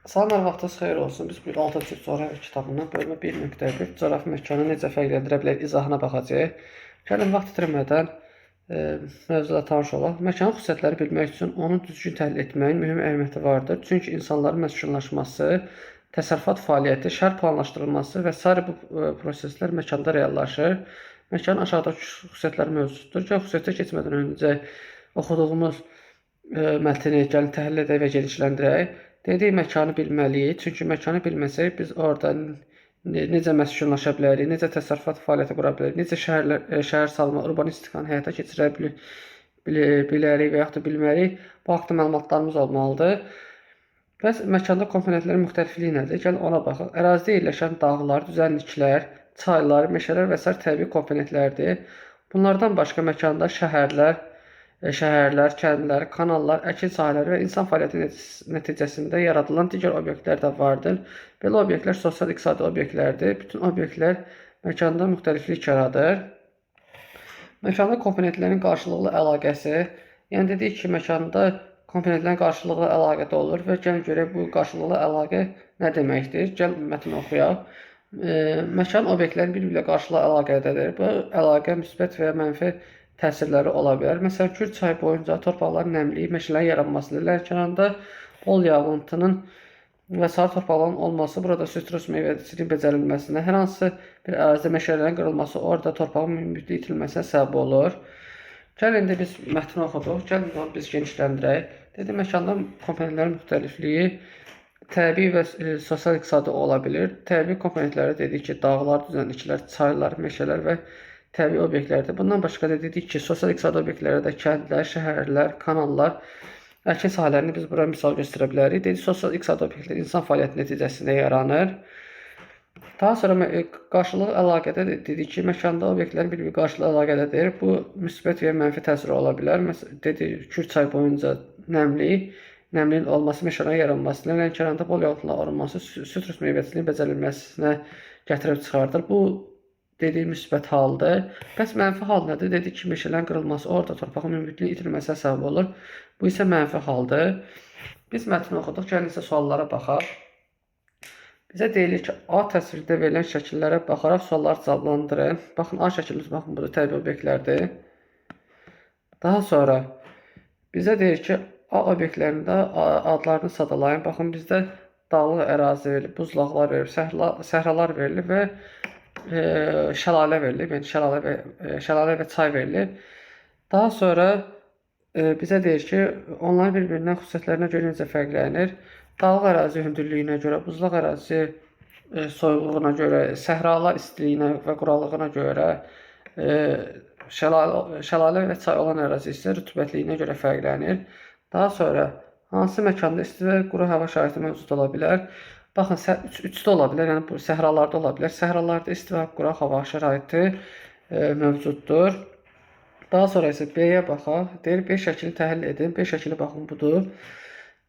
Salamlar, vaxtınız xeyir olsun. Biz bu 6-cı coğrafya kitabından bölmə 1.1 coğrafi məkanı necə fərqləndirə bilər izahına baxacağıq. Gəlin vaxt itirmədən mövzuda tanış olaq. Məkanın xüsusiyyətləri bilmək üçün onu düzgün təhlil etməyin mühüm əhəmiyyəti vardır. Çünki insanların məskunlaşması, təsərrüfat fəaliyyəti, şəhər planlaşdırılması və sair bu proseslər məkanda reallaşır. Məkanın aşağıdakı xüsusiyyətləri mövcuddur. Gəlin xüsusiyyətə keçmədən öncə oxuduğumuz mətni gəlin təhlil edək və genişləndirək. Dediyi məkanı bilməliyik. Çünki məkanı bilməsək biz orada necə məskunlaşa bilərik, necə təsərrüfat fəaliyyəti qura bilərik, necə şəhər salma, urbanistikanı həyata keçirə bilərik və yaxud da bilmərik. Bu haqda məlumatlarımız olmalıdır. Bəs məkanda komponentlərin müxtəlifliyi nədir? Gəlin ona baxaq. Ərazidə yerləşən dağlar, düzənliklər, çaylar, meşələr və sair təbii komponentlərdir. Bunlardan başqa məkanda şəhərlər, kəndlər, kanallar, əkin sahələri və insan fəaliyyəti nəticəsində yaradılan digər obyektlər də vardır. Belə obyektlər sosial-iqtisadi obyektlərdir. Bütün obyektlər məkanda müxtəliflik yaradır. Məkanda komponentlərin qarşılıqlı əlaqəsi, yəni dedik ki, məkanda komponentlərin qarşılıqlı əlaqədə olur və gəlin görək bu qarşılıqlı əlaqə nə deməkdir? Gəlin mətni oxuyaq. Məkan obyektlərin bir-birlə qarşılıqlı əlaqədədir. Bu əlaqə müsbət və ya mənfi təsirləri ola bilər. Məsələn, Kür çayı boyunca torpaqların nəmliyi, meşələrin yaranması, Lənkəranda bol yağıntının və sarı torpaqların olması, burada sitrus meyvəçiliyin becərilməsinə, hər hansı bir ərazidə meşələrin qırılması, orada torpağın münbütlüyü itilməsinə səbəb olur. Gəlin indi biz mətni oxuduq, gəlin onu biz genişləndirək. Dedim, məkanda komponentlərin müxtəlifliyi təbii və sosial-iqtisadi ola bilir. Təbii komponentləri dedik ki, dağlar, düzənliklər, çaylar, meşələr və təbii obyektlərdir. Bundan başqa da dedik ki, sosial-iqtisadi obyektlərdə kəndlər, şəhərlər, kanallar, əkin sahələrini biz bura misal göstərə bilərik. Dedik, sosial-iqtisadi obyektlər insan fəaliyyəti nəticəsində yaranır. Daha sonra qarşılıqlı əlaqədə dedik ki, məkanda obyektlərin bir-biri qarşılıqlı əlaqədədir. Bu müsbət və mənfi təsir ola bilər. Məsələn, dedik, Kür çayı boyunca nəmliyin olması, meşələrin yaranması, Lənkəranda bol yağıntıların olması, sitrus meyvəçiliyinin becərilməsinə gətirib çıxardır. Bu dediyi müsbət haldır. Bəs mənfi hal nədir? Dedik ki, meşələrin qırılması, orada torpağın münbütlüyünün itirilməsinə səbəb olur. Bu isə mənfi haldır. Biz mətni oxuduq, gəlin isə suallara baxaq. Bizə deyilir ki, A təsvirdə verilən şəkillərə baxaraq sualları cavablandırın. Baxın, A şəklimiz, baxın, bu da təbii obyektlərdir. Daha sonra bizə deyir ki, A obyektlərində adlarını sadalayın. Baxın, bizdə dağlıq ərazi verilir, buzlaqlar verilir, səhralar verilir və şəlalə verilir, yəni şəlalə və çay verilir. Daha sonra bizə deyir ki, onların bir-birindən xüsusiyyətlərinə görə necə fərqlənir. Dağlıq ərazi hündürlüyünə görə, buzlaq ərazi soyuqluğuna görə, səhralar istiliyinə və quraqlığına görə, şəlalə və çay olan ərazi isə rütubətliyinə görə fərqlənir. Daha sonra hansı məkanda isti və quru hava şəraiti mövcud ola bilər? Baxın, üçdə ola bilər, yəni bu səhralarda ola bilər. Səhralarda isti və quraq hava şəraiti mövcuddur. Daha sonra isə B-yə baxaq. Deyir, B şəklini təhlil edin. B şəkli baxın, budur.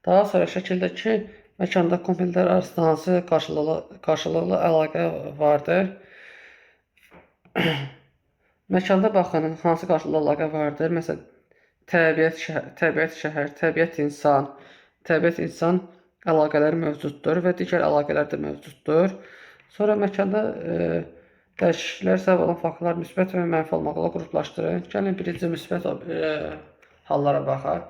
Daha sonra şəkildəki məkanda komponentlər arasında hansı qarşılıqlı əlaqə vardır? Məkanda baxın, hansı qarşılıqlı əlaqə vardır? Məsələn, təbiət şəhər, təbiət insan əlaqələri mövcuddur və digər əlaqələr də mövcuddur. Sonra məkanda dəyişikliklər səbəb olan faktorlar müsbət və mənfi olmaqla qruplaşdırın. Gəlin birinci müsbət hallara baxaq.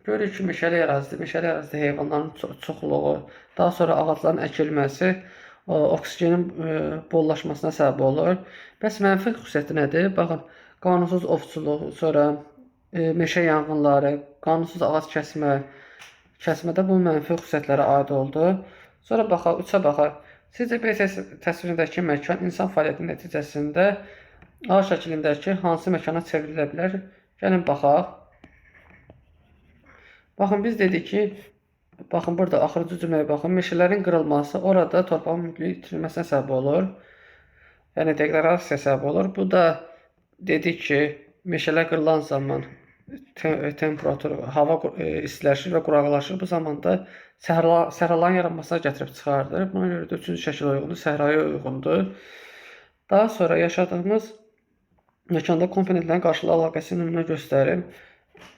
Görürük ki, meşəli ərazidə heyvanların çoxluğu, daha sonra ağacların əkilməsi oksigenin bollaşmasına səbəb olur. Bəs mənfi xüsusiyyəti nədir? Baxın, qanunsuz ovçuluq, sonra meşə yanğınları, qanunsuz ağac kəsmədə bu mənfi xüsusiyyətlərə aid oldu. Sonra baxaq, 3-ə baxaq. Sizcə B təsvirindəki məkan insan fəaliyyəti nəticəsində A şəklindəki hansı məkana çevrilə bilər? Gəlin baxaq. Baxın, biz dedik ki, baxın burada axırıncı cümləyə baxın. Meşələrin qırılması orada torpağın münbütlüyü itirilməsinə səbəb olur. Yəni deqradasiya səbəb olur. Bu da dedik ki, meşələr qırılan zaman temperatur, hava istiləşir və quraqlaşır. Bu zamanda səhraların yaranmasına gətirib çıxardır. Buna görə də üçüncü şəkil uyğundur, səhraya uyğundur. Daha sonra yaşadığımız məkanda komponentlərin qarşılıqlı əlaqəsini nümunə göstərim.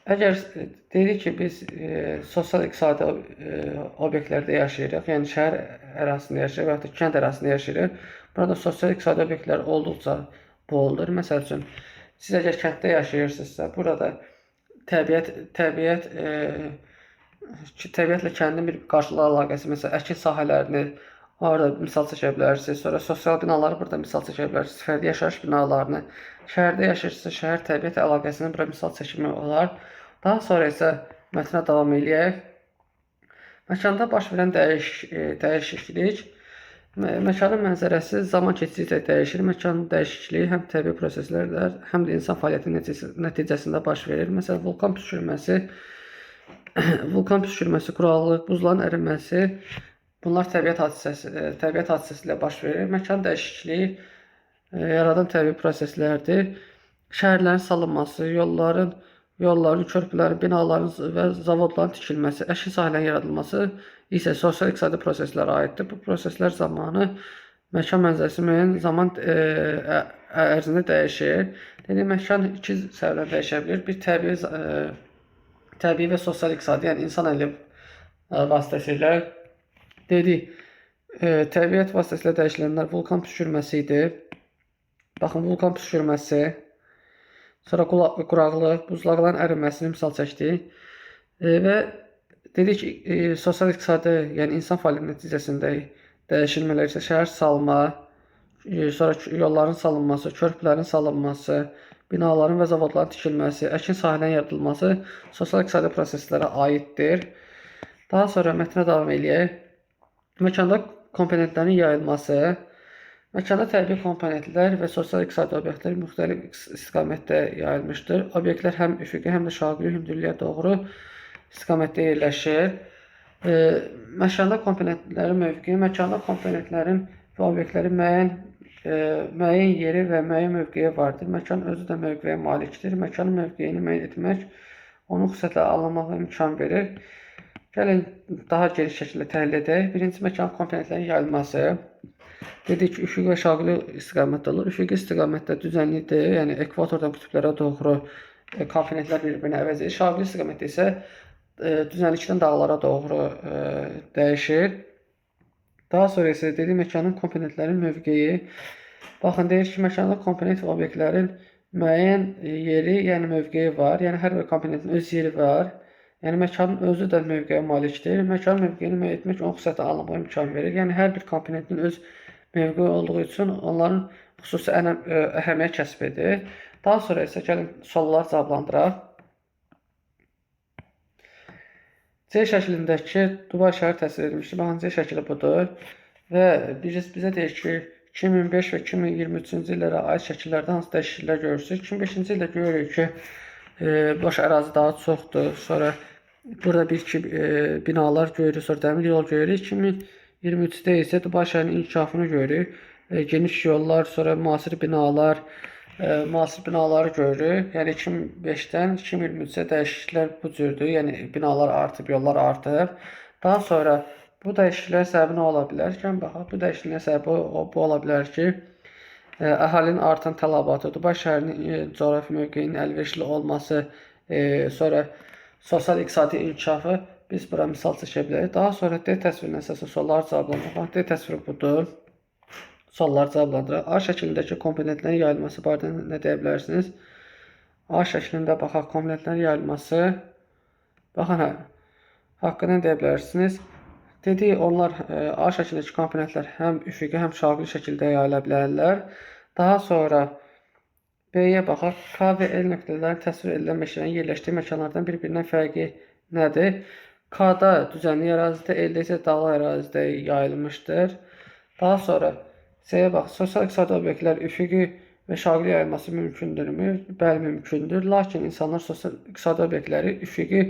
Əgər deyirik ki, biz sosial-iqtisadi obyektlərdə yaşayırıq, yəni şəhər ərazisində yaşayırıq və ya da kənd ərazisində yaşayırıq. Burada sosial-iqtisadi obyektlər olduqca boldur. Məsəl üçün, siz əgər kənddə yaşayırsınızsa, burada təbiət təbiət təbiətlə kəndin bir qarşılıqlı əlaqəsi, məsələn, əkin sahələrini orada misal çəkə bilərsiniz. Sonra sosial binaları burada misal çəkə bilərsiniz. Fərdi yaşayış binalarını. Şəhərdə yaşayırsınızsa, şəhər təbiət əlaqəsini bura misal çəkmək olar. Daha sonra isə mətnə davam eləyək. Məkanda baş verən dəyişiklik, məkanın mənzərəsi zaman keçdikcə dəyişir. Məkanın dəyişikliyi həm təbii proseslərlə, həm də insan fəaliyyəti nəticəsində baş verir. Məsələn, vulkan püskürməsi, quraqlıq, buzların əriməsi, bunlar təbiət hadisəsi ilə baş verir. Məkan dəyişikliyi yaradan təbii proseslərdir. Şəhərlərin salınması, yolların, körpülərin, binaların və zavodların tikilməsi, əkin sahələrin yaradılması isə sosial-iqtisadi proseslərə aiddir. Bu proseslər zamanı məkan mənzərəsi müəyyən zaman ərzində dəyişir. Dedik, məkan iki səbəbdən dəyişə bilir. Bir təbii və sosial-iqtisadi, yəni insan əli vasitəsilə. Dedik, təbiət vasitəsilə dəyişilənlər vulkan püskürməsi idi. Baxın, vulkan püskürməsi, sonra quraqlıq, buzlaqların əriməsini misal çəkdik və dedik ki, sosial-iqtisadi, yəni insan fəaliyyəti nəticəsində dəyişilmələr isə şəhər salma, sonra yolların salınması, körpülərin salınması, binaların və zavodların tikilməsi, əkin sahələrin yaradılması sosial-iqtisadi proseslərə aiddir. Daha sonra mətnə davam eləyək. Məkanda komponentlərin yayılması. Məkanda təbii komponentlər və sosial-iqtisadi obyektlər müxtəlif istiqamətdə yayılmışdır. Obyektlər həm üfüqi, həm də şaquli hündürlüyə doğru istiqamətdə yerləşir. Məkanda komponentlərin mövqeyi, məkanda komponentlərin və obyektlərin müəyyən yeri və müəyyən mövqeyi vardır. Məkan özü də mövqeyə malikdir. Məkanın mövqeyini müəyyən etmək, onun xüsusiyyətləri anlamağa imkan verir. Gəlin daha geniş şəkildə təhlil edək. Birinci, məkanın komponentlərin yayılması. Dedik ki, üfüqi və şaquli istiqamətdə olur. Üfüqi istiqamətdə düzənlikdir, yəni ekvatordan qütblərə doğru komponentlər bir-birini əvəz edir. Şaquli istiqamətdə isə düzənlikdən dağlara doğru dəyişir. Daha sonra isə dedik, məkanın komponentlərin mövqeyi. Baxın, deyir ki, məkanda komponent və obyektlərin müəyyən yeri, yəni mövqeyi var. Yəni, hər bir komponentin öz yeri var. Yəni, məkanın özü də mövqeyə malikdir. Məkanın mövqeyini müəyyən etmək onun xüsusiyyəti anlamağa imkan verir. Yəni, hər bir komponentin öz mövqeyi olduğu üçün onların xüsusi əhəmiyyət kəsb edir. Daha sonra isə gəlin suallar cavablandıraq. C şəklindəki Dubay şəhəri təsvir edilmişdir. Baxın, C şəkli budur. Və bizə deyir ki, 2005 və 2023-cü illərə aid şəkillərdə hansı dəyişikliklər görürsünüz? 2005-ci ildə görürük ki, boş ərazi daha çoxdur. Sonra burada bir-iki binalar görürük, sonra dəmir yol görürük. 2023-də isə Dubay şəhərinin inkişafını görürük. Geniş yollar, sonra müasir binaları görürük. Yəni 2005-dən 2023-ə dəyişikliklər bu cürdür. Yəni binalar artıb, yollar artıb. Daha sonra bu dəyişikliklər səbəbi nə ola bilər? Gəlin baxaq, bu dəyişikliklərin səbəbi bu ola bilər ki, əhalinin artan tələbatı, Dubay şəhərinin coğrafi mövqeyinin əlverişli olması, sonra sosial-iqtisadi inkişafı biz bura misal çəkə bilərik. Daha sonra D təsvirinə əsasən suallar cavablandıraq. D təsviri budur. Suallar cavablandıraq. A şəklindəki komponentlərin yayılması barədə nə deyə bilərsiniz? A şəklində baxaq, komponentlərin yayılması. Baxın, haqqında deyə bilərsiniz. Dedik, onlar A şəklindəki komponentlər həm üfüqi, həm şaquli şəkildə yayıla bilərlər. Daha sonra B-yə baxaq. K və L nöqtələrin təsvir edilən meşələrin yerləşdiyi məkanlardan bir-birindən fərqi nədir? K-da düzənlik ərazidə, L-də isə dağlıq ərazidə yayılmışdır. Daha sonra C-yə bax, sosial-iqtisadi obyektlər üfüqi və şaquli yayılması mümkündürmü? Bəli, mümkündür. Lakin insanlar sosial-iqtisadi obyektləri üfüqi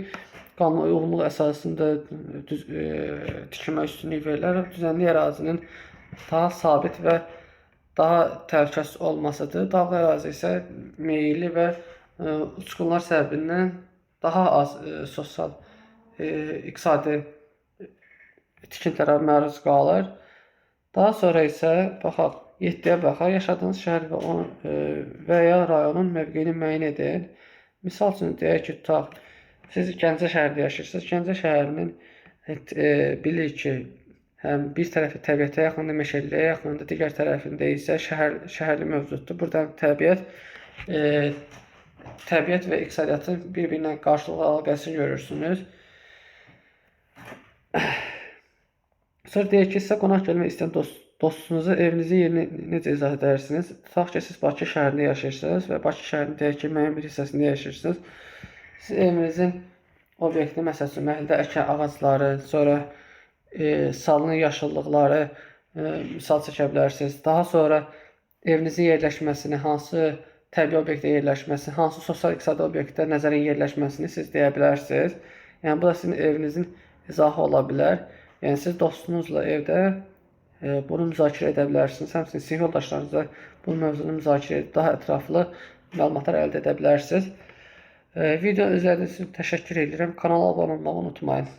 qanuna uyğunluq əsasında tikilmə üstünlük verirlər. Düzənlik ərazinin daha sabit və daha təhlükəsiz olmasıdır. Dağlıq ərazi isə meyilli və uçqunlar səbəbindən daha az sosial-iqtisadi tikintilərə məruz qalır. Daha sonra isə baxaq, 7-yə baxaq, yaşadığınız şəhər və ya rayonun mövqeyini müəyyən edin. Misal üçün deyək ki, tutaq, siz Gəncə şəhərində yaşayırsınız. Gəncə şəhərinin bilirik ki, həm bir tərəfi təbiətə yaxındır, meşəliyə yaxındır, digər tərəfində isə şəhərli mövcuddur. Buradan təbiət və iqtisadiyyatın bir-birinə qarşılıqlı əlaqəsini görürsünüz. Sonra deyək ki, sizə qonaq gəlmək istəyən dostunuza evinizin yerini necə izah edərsiniz? Tutaq ki, siz Bakı şəhərində yaşayırsınız və Bakı şəhərinin deyək ki, müəyyən bir hissəsində yaşayırsınız. Siz evinizin obyekti, məsəl üçün, məhəllədə əkən ağacları, sonra salının yaşıllıqları misal çəkə bilərsiniz. Daha sonra evinizin yerləşməsini, hansı təbii obyektə yerləşməsini, hansı sosial-iqtisadi obyektə nəzərən yerləşməsini siz deyə bilərsiniz. Yəni, bu da sizin evinizin izahı ola bilər. Yəni, siz dostunuzla evdə bunu müzakirə edə bilərsiniz. Həmçinin sinif yoldaşlarınızla bu mövzunu müzakirə edib daha ətraflı məlumatlar əldə edə bilərsiniz. Video izlədiyiniz üçün təşəkkür edirəm. Kanala abunə olmağı unutmayın.